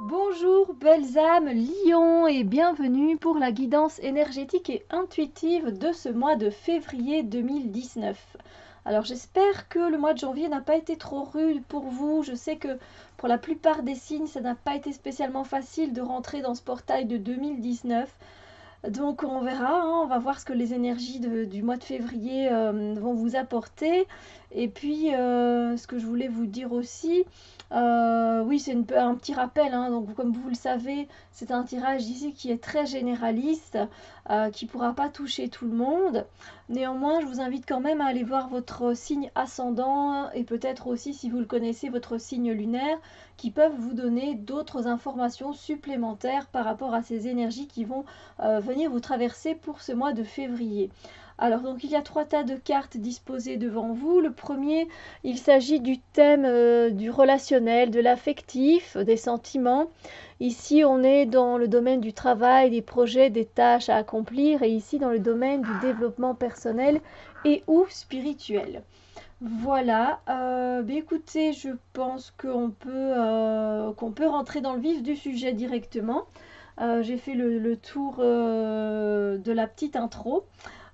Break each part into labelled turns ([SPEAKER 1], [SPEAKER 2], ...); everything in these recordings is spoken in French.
[SPEAKER 1] Bonjour belles âmes lions et bienvenue pour la guidance énergétique et intuitive de ce mois de février 2019. Alors j'espère que le mois de janvier n'a pas été trop rude pour vous. Je sais que pour la plupart des signes, ça n'a pas été spécialement facile de rentrer dans ce portail de 2019. Donc on verra, hein, on va voir ce que les énergies du mois de février vont vous apporter. Et puis ce que je voulais vous dire aussi, oui c'est un petit rappel, hein, donc comme vous le savez, c'est un tirage ici qui est très généraliste, qui ne pourra pas toucher tout le monde. Néanmoins, je vous invite quand même à aller voir votre signe ascendant et peut-être aussi, si vous le connaissez, votre signe lunaire, qui peuvent vous donner d'autres informations supplémentaires par rapport à ces énergies qui vont venir vous traverser pour ce mois de février. Alors donc il y a 3 tas de cartes disposées devant vous. Le premier, il s'agit du thème du relationnel, de l'affectif, des sentiments. Ici on est dans le domaine du travail, des projets, des tâches à accomplir et ici dans le domaine du développement personnel et ou spirituel. Voilà, écoutez, je pense qu'on peut rentrer dans le vif du sujet directement. J'ai fait le tour de la petite intro.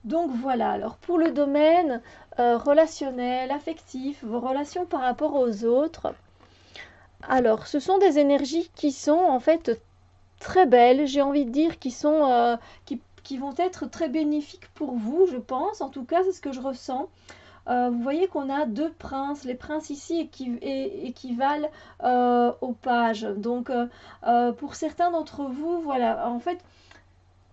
[SPEAKER 1] Donc voilà, alors pour le domaine relationnel, affectif, vos relations par rapport aux autres, alors ce sont des énergies qui sont en fait très belles, j'ai envie de dire, qui vont être très bénéfiques pour vous, je pense, en tout cas c'est ce que je ressens. Vous voyez qu'on a deux princes. Les princes ici équivalent aux pages. Donc, pour certains d'entre vous, voilà, en fait,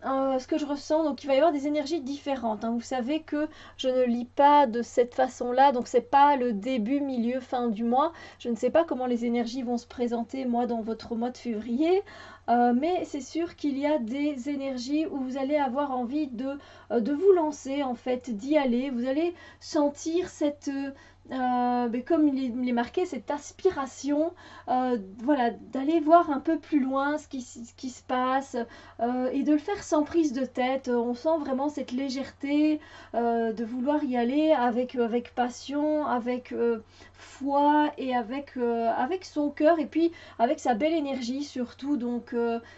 [SPEAKER 1] ce que je ressens, donc il va y avoir des énergies différentes, hein. Vous savez que je ne lis pas de cette façon-là, donc c'est pas le début, milieu, fin du mois. Je ne sais pas comment les énergies vont se présenter, moi, dans votre mois de février, mais c'est sûr qu'il y a des énergies où vous allez avoir envie de vous lancer, en fait, d'y aller. Vous allez sentir cette... comme il est marqué, cette aspiration, voilà, d'aller voir un peu plus loin ce qui se passe, et de le faire sans prise de tête. On sent vraiment cette légèreté de vouloir y aller avec passion, avec foi et avec son cœur et puis avec sa belle énergie surtout. Donc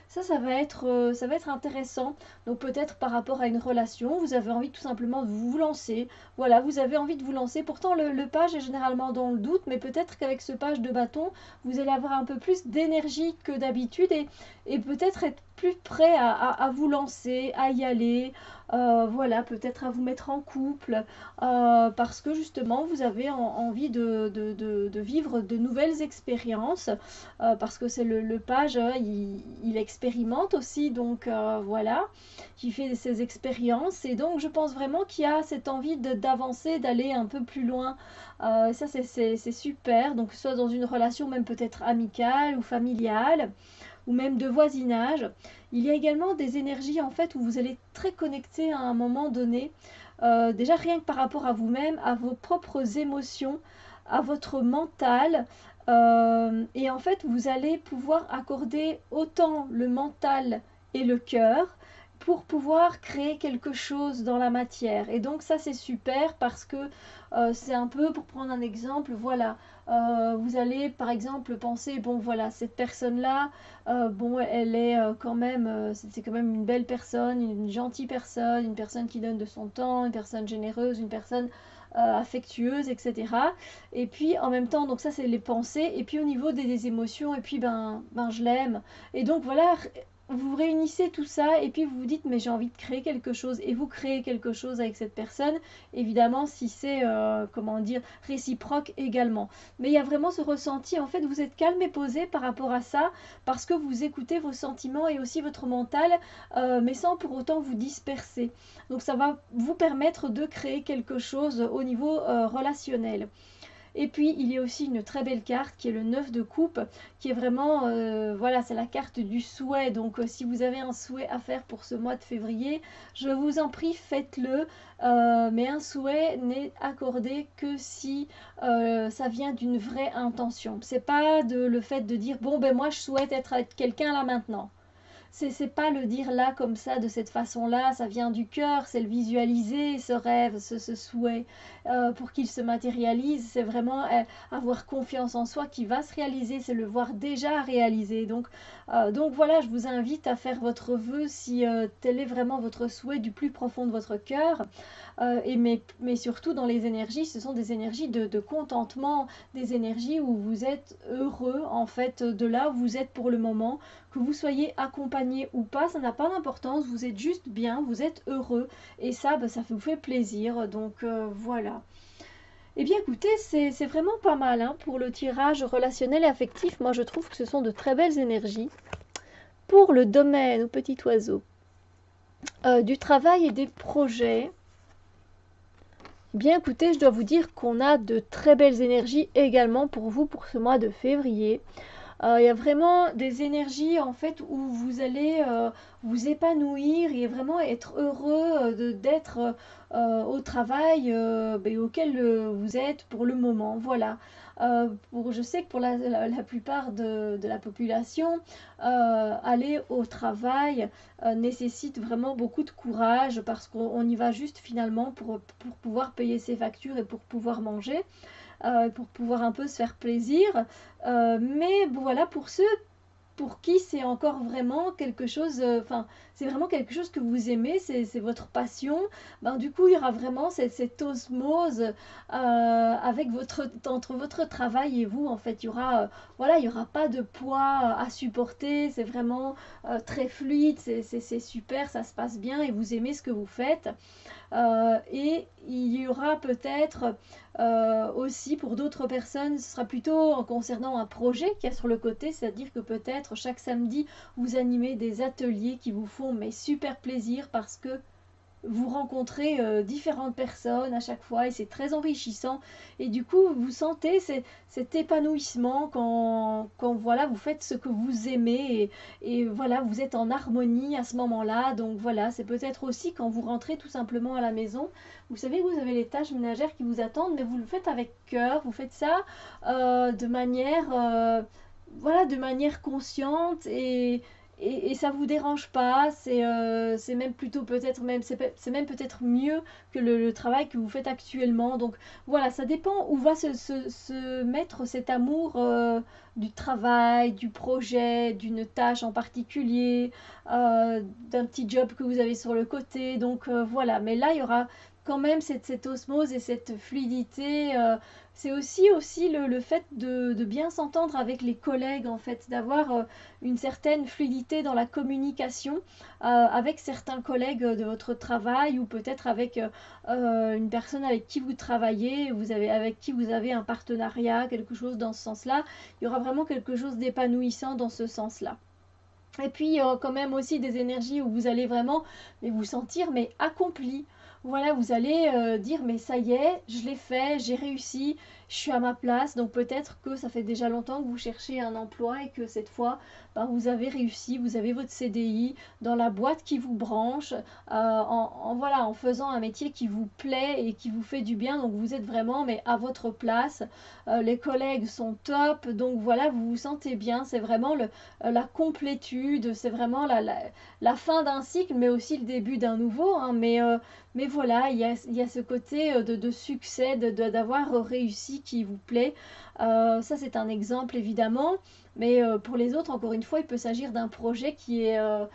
[SPEAKER 1] ça va être intéressant. Donc peut-être par rapport à une relation, vous avez envie tout simplement de vous lancer. Voilà, vous avez envie de vous lancer. Pourtant le page est généralement dans le doute, mais peut-être qu'avec ce page de bâton, vous allez avoir un peu plus d'énergie que d'habitude et peut-être être plus prêt à vous lancer, à y aller, voilà, peut-être à vous mettre en couple, parce que justement vous avez envie de vivre de nouvelles expériences, parce que c'est le page, il expérimente aussi, donc voilà, qui fait ses expériences, et donc je pense vraiment qu'il y a cette envie d'avancer, d'aller un peu plus loin. Ça c'est super, donc que ce soit dans une relation même peut-être amicale ou familiale, ou même de voisinage. Il y a également des énergies en fait où vous allez être très connecté à un moment donné, déjà rien que par rapport à vous-même, à vos propres émotions, à votre mental. Et en fait, vous allez pouvoir accorder autant le mental et le cœur pour pouvoir créer quelque chose dans la matière. Et donc ça c'est super parce que c'est un peu, pour prendre un exemple, voilà, vous allez par exemple penser, bon voilà, cette personne-là, bon, elle est quand même, c'est quand même une belle personne, une gentille personne, une personne qui donne de son temps, une personne généreuse, une personne affectueuse, etc. Et puis en même temps, donc ça c'est les pensées, et puis au niveau des émotions, et puis ben je l'aime. Et donc voilà, vous réunissez tout ça, et puis vous vous dites mais j'ai envie de créer quelque chose, et vous créez quelque chose avec cette personne, évidemment si c'est, comment dire, réciproque également. Mais il y a vraiment ce ressenti, en fait vous êtes calme et posé par rapport à ça, parce que vous écoutez vos sentiments et aussi votre mental, mais sans pour autant vous disperser. Donc ça va vous permettre de créer quelque chose au niveau relationnel. Et puis il y a aussi une très belle carte qui est le 9 de coupe, qui est vraiment, voilà, c'est la carte du souhait. Donc si vous avez un souhait à faire pour ce mois de février, je vous en prie, faites-le. Mais un souhait n'est accordé que si ça vient d'une vraie intention. C'est pas le fait de dire, bon ben moi je souhaite être avec quelqu'un là maintenant. c'est pas le dire là comme ça, de cette façon-là, ça vient du cœur, c'est le visualiser, ce rêve, ce souhait, pour qu'il se matérialise. C'est vraiment avoir confiance en soi qui va se réaliser, c'est le voir déjà réalisé. Donc voilà, je vous invite à faire votre vœu si tel est vraiment votre souhait du plus profond de votre cœur. Mais surtout dans les énergies, ce sont des énergies de contentement, des énergies où vous êtes heureux en fait de là où vous êtes pour le moment, que vous soyez accompagné ou pas, ça n'a pas d'importance, vous êtes juste bien, vous êtes heureux et ça, ça vous fait plaisir. Donc voilà. Eh bien écoutez, c'est vraiment pas mal hein, pour le tirage relationnel et affectif. Moi je trouve que ce sont de très belles énergies. Pour le domaine au petit oiseau, du travail et des projets, bien écoutez, je dois vous dire qu'on a de très belles énergies également pour vous pour ce mois de février. Il y a vraiment des énergies en fait où vous allez vous épanouir et vraiment être heureux d'être au travail auquel vous êtes pour le moment. Voilà. Je sais que pour la plupart de la population, aller au travail nécessite vraiment beaucoup de courage parce qu'on y va juste finalement pour pouvoir payer ses factures et pour pouvoir manger. Pour pouvoir un peu se faire plaisir. Mais voilà, pour ceux pour qui c'est encore vraiment quelque chose, c'est vraiment quelque chose que vous aimez, c'est votre passion, du coup, il y aura vraiment cette osmose entre votre travail et vous, en fait, il y aura pas de poids à supporter, c'est vraiment très fluide, c'est super, ça se passe bien et vous aimez ce que vous faites. Et il y aura peut-être aussi pour d'autres personnes, ce sera plutôt en concernant un projet qu'il y a sur le côté, c'est-à-dire que peut-être chaque samedi, vous animez des ateliers qui vous font super plaisir parce que vous rencontrez différentes personnes à chaque fois et c'est très enrichissant et du coup vous sentez cet épanouissement quand voilà vous faites ce que vous aimez et voilà vous êtes en harmonie à ce moment-là. Donc voilà, c'est peut-être aussi quand vous rentrez tout simplement à la maison, vous savez que vous avez les tâches ménagères qui vous attendent, mais vous le faites avec cœur, vous faites ça de manière voilà, de manière consciente et ça vous dérange pas, c'est même plutôt peut-être même, c'est même peut-être mieux que le travail que vous faites actuellement. Donc voilà, ça dépend où va se mettre cet amour du travail, du projet, d'une tâche en particulier, d'un petit job que vous avez sur le côté. Donc voilà, mais là il y aura quand même cette osmose et cette fluidité. C'est aussi le fait de bien s'entendre avec les collègues, en fait, d'avoir une certaine fluidité dans la communication avec certains collègues de votre travail ou peut-être avec une personne avec qui vous travaillez, avec qui vous avez un partenariat, quelque chose dans ce sens-là. Il y aura vraiment quelque chose d'épanouissant dans ce sens-là. Et puis, il y aura quand même aussi des énergies où vous allez vraiment vous sentir accompli. Voilà, vous allez dire mais ça y est, je l'ai fait, j'ai réussi, je suis à ma place. Donc peut-être que ça fait déjà longtemps que vous cherchez un emploi et que cette fois, vous avez réussi, vous avez votre CDI dans la boîte qui vous branche, voilà, en faisant un métier qui vous plaît et qui vous fait du bien. Donc vous êtes vraiment à votre place. Les collègues sont top, donc voilà, vous vous sentez bien. C'est vraiment la complétude, c'est vraiment la fin d'un cycle, mais aussi le début d'un nouveau. Hein, mais voilà, il y a ce côté de succès, d'avoir réussi qui vous plaît. Ça, c'est un exemple évidemment. Mais pour les autres, encore une fois, il peut s'agir d'un projet qui a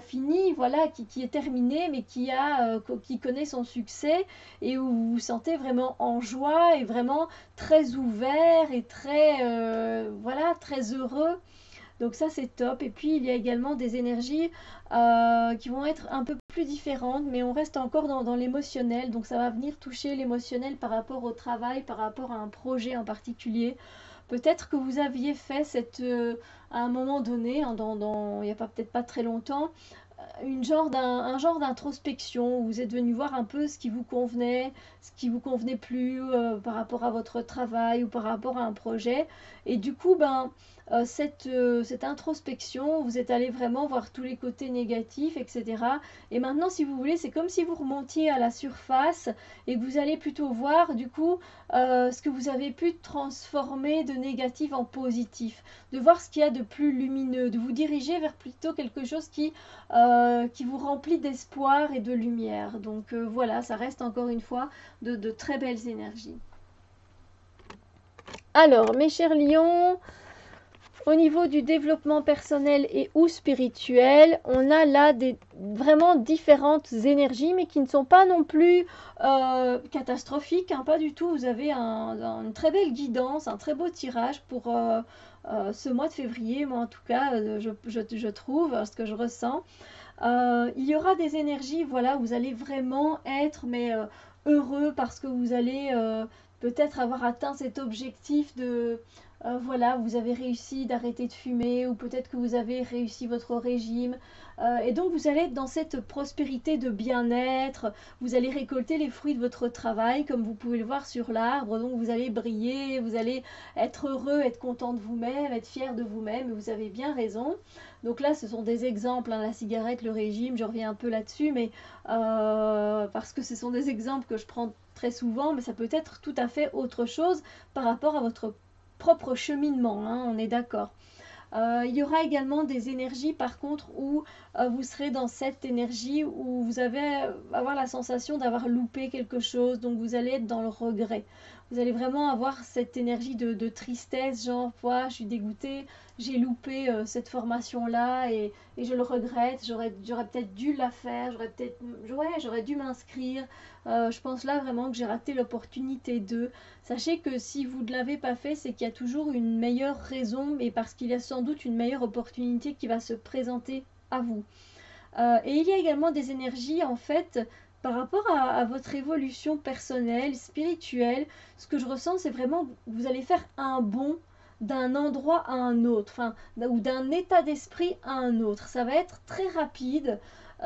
[SPEAKER 1] fini, voilà, qui est terminé, mais qui connaît son succès et où vous vous sentez vraiment en joie et vraiment très ouvert et voilà, très heureux. Donc ça c'est top. Et puis il y a également des énergies qui vont être un peu plus différentes, mais on reste encore dans l'émotionnel. Donc ça va venir toucher l'émotionnel par rapport au travail, par rapport à un projet en particulier. Peut-être que vous aviez fait à un moment donné, hein, il n'y a peut-être pas très longtemps, un genre d'introspection où vous êtes venu voir un peu ce qui vous convenait plus par rapport à votre travail ou par rapport à un projet. Et du coup, cette introspection, vous êtes allé vraiment voir tous les côtés négatifs, etc. Et maintenant, si vous voulez, c'est comme si vous remontiez à la surface et que vous allez plutôt voir du coup ce que vous avez pu transformer de négatif en positif, de voir ce qu'il y a de plus lumineux, de vous diriger vers plutôt quelque chose qui vous remplit d'espoir et de lumière. Donc voilà, ça reste encore une fois de très belles énergies. Alors, mes chers lions, au niveau du développement personnel et ou spirituel, on a là vraiment différentes énergies, mais qui ne sont pas non plus catastrophiques, hein, pas du tout. Vous avez une très belle guidance, un très beau tirage pour ce mois de février, moi en tout cas, je trouve, ce que je ressens. Il y aura des énergies, voilà, vous allez vraiment être heureux parce que vous allez peut-être avoir atteint cet objectif de voilà, vous avez réussi d'arrêter de fumer ou peut-être que vous avez réussi votre régime. Et donc vous allez être dans cette prospérité de bien-être, vous allez récolter les fruits de votre travail comme vous pouvez le voir sur l'arbre, donc vous allez briller, vous allez être heureux, être content de vous-même, être fier de vous-même, et vous avez bien raison. Donc là ce sont des exemples, hein, la cigarette, le régime, je reviens un peu là-dessus, mais parce que ce sont des exemples que je prends très souvent, mais ça peut être tout à fait autre chose par rapport à votre propre cheminement, hein, on est d'accord. Il y aura également des énergies par contre où vous serez dans cette énergie où vous allez avoir la sensation d'avoir loupé quelque chose, donc vous allez être dans le regret. Vous allez vraiment avoir cette énergie de tristesse, genre ouais, je suis dégoûtée, j'ai loupé cette formation-là et je le regrette, j'aurais peut-être dû la faire, j'aurais dû m'inscrire. Je pense là vraiment que j'ai raté l'opportunité de. Sachez que si vous ne l'avez pas fait, c'est qu'il y a toujours une meilleure raison et parce qu'il y a sans doute une meilleure opportunité qui va se présenter à vous. Et il y a également des énergies en fait par rapport à votre évolution personnelle, spirituelle. Ce que je ressens, c'est vraiment que vous allez faire un bond d'un endroit à un autre, enfin, ou d'un état d'esprit à un autre. Ça va être très rapide.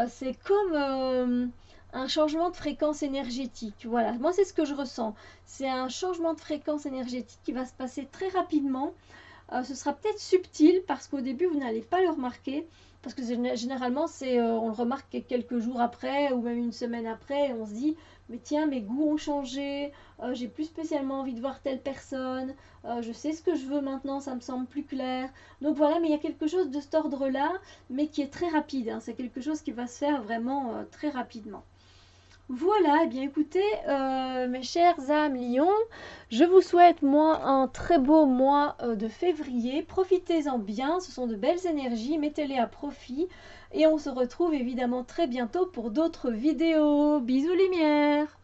[SPEAKER 1] C'est comme un changement de fréquence énergétique. Voilà, moi c'est ce que je ressens. C'est un changement de fréquence énergétique qui va se passer très rapidement. Ce sera peut-être subtil parce qu'au début vous n'allez pas le remarquer. Parce que généralement, on le remarque quelques jours après ou même une semaine après et on se dit mais tiens, mes goûts ont changé, j'ai plus spécialement envie de voir telle personne, je sais ce que je veux maintenant, ça me semble plus clair. Donc voilà, mais il y a quelque chose de cet ordre-là, mais qui est très rapide, hein. C'est quelque chose qui va se faire vraiment très rapidement. Voilà, eh bien écoutez, mes chers âmes lions, je vous souhaite moi un très beau mois de février. Profitez-en bien, ce sont de belles énergies, mettez-les à profit. Et on se retrouve évidemment très bientôt pour d'autres vidéos. Bisous lumière!